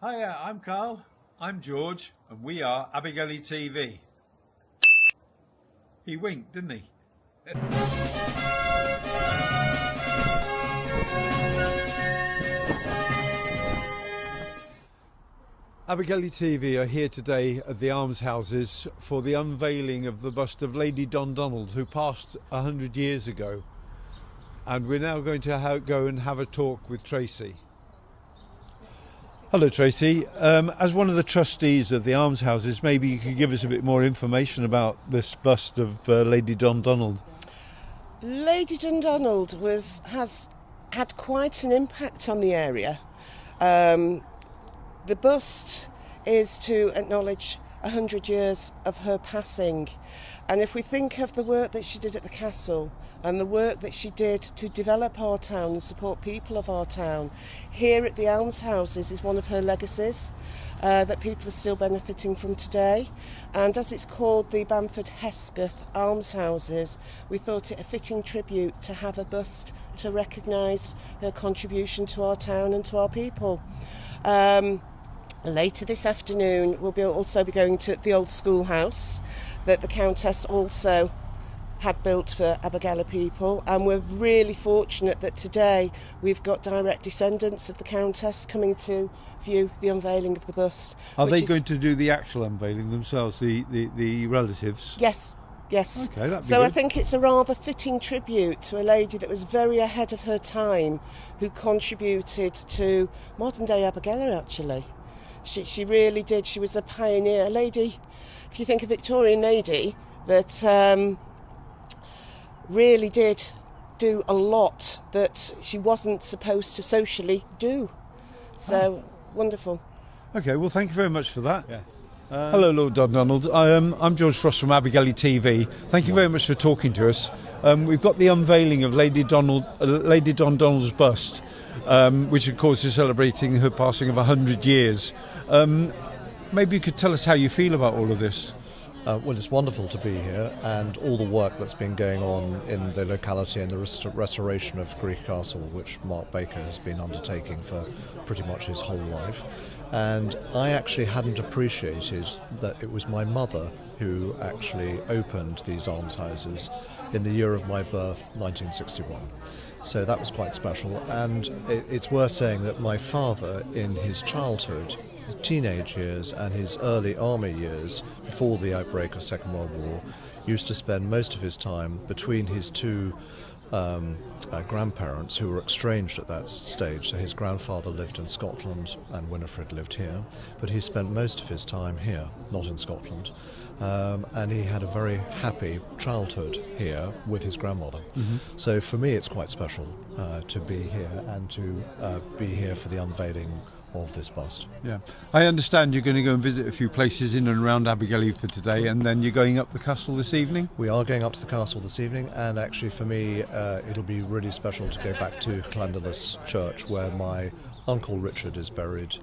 Hiya, I'm Carl. I'm George, and we are Abergele TV. He winked, didn't he? Abergele TV are here today at the Almshouses for the unveiling of the bust of Lady Dundonald, who passed 100 years ago. And we're now going to go and have a talk with Tracy. Hello, Tracy. As one of the trustees of the Almshouses, maybe you could give us a bit more information about this bust of Lady Dundonald. Lady Dundonald has had quite an impact on the area. The bust is to acknowledge 100 years of her passing. And if we think of the work that she did at the castle and the work that she did to develop our town and support people of our town, here at the Almshouses is one of her legacies that people are still benefiting from today. And as it's called the Bamford Hesketh Almshouses, we thought it a fitting tribute to have a bust to recognise her contribution to our town and to our people. Later this afternoon we'll also be going to the old schoolhouse that the Countess also had built for Abergele people, and we're really fortunate that today we've got direct descendants of the Countess coming to view the unveiling of the bust. Are they going to do the actual unveiling themselves, the relatives? Yes. Okay, that'd be so good. I think it's a rather fitting tribute to a lady that was very ahead of her time, who contributed to modern day Abergele actually. She really did. She was a pioneer, a lady, if you think a Victorian lady, that really did do a lot that she wasn't supposed to socially do. So, wonderful. Okay, well, thank you very much for that. Yeah. Hello, Lord Dundonald. I'm George Frost from Abergele TV. Thank you very much for talking to us. We've got the unveiling of Lady Dundonald's bust, which of course is celebrating her passing of 100 years. Maybe you could tell us how you feel about all of this. Well, it's wonderful to be here, and all the work that's been going on in the locality and the restoration of Greek Castle, which Mark Baker has been undertaking for pretty much his whole life. And I actually hadn't appreciated that it was my mother who actually opened these almshouses in the year of my birth, 1961. So that was quite special, and it's worth saying that my father, in his childhood, his teenage years and his early army years, before the outbreak of Second World War, used to spend most of his time between his two grandparents, who were estranged at that stage. So his grandfather lived in Scotland and Winifred lived here, but he spent most of his time here, not in Scotland. And he had a very happy childhood here with his grandmother. Mm-hmm. So for me it's quite special to be here and to be here for the unveiling of this bust. Yeah, I understand you're going to go and visit a few places in and around Abergele for today, and then you're going up the castle this evening? We are going up to the castle this evening, and actually for me it'll be really special to go back to Llandrillos Church, where my uncle Richard is buried.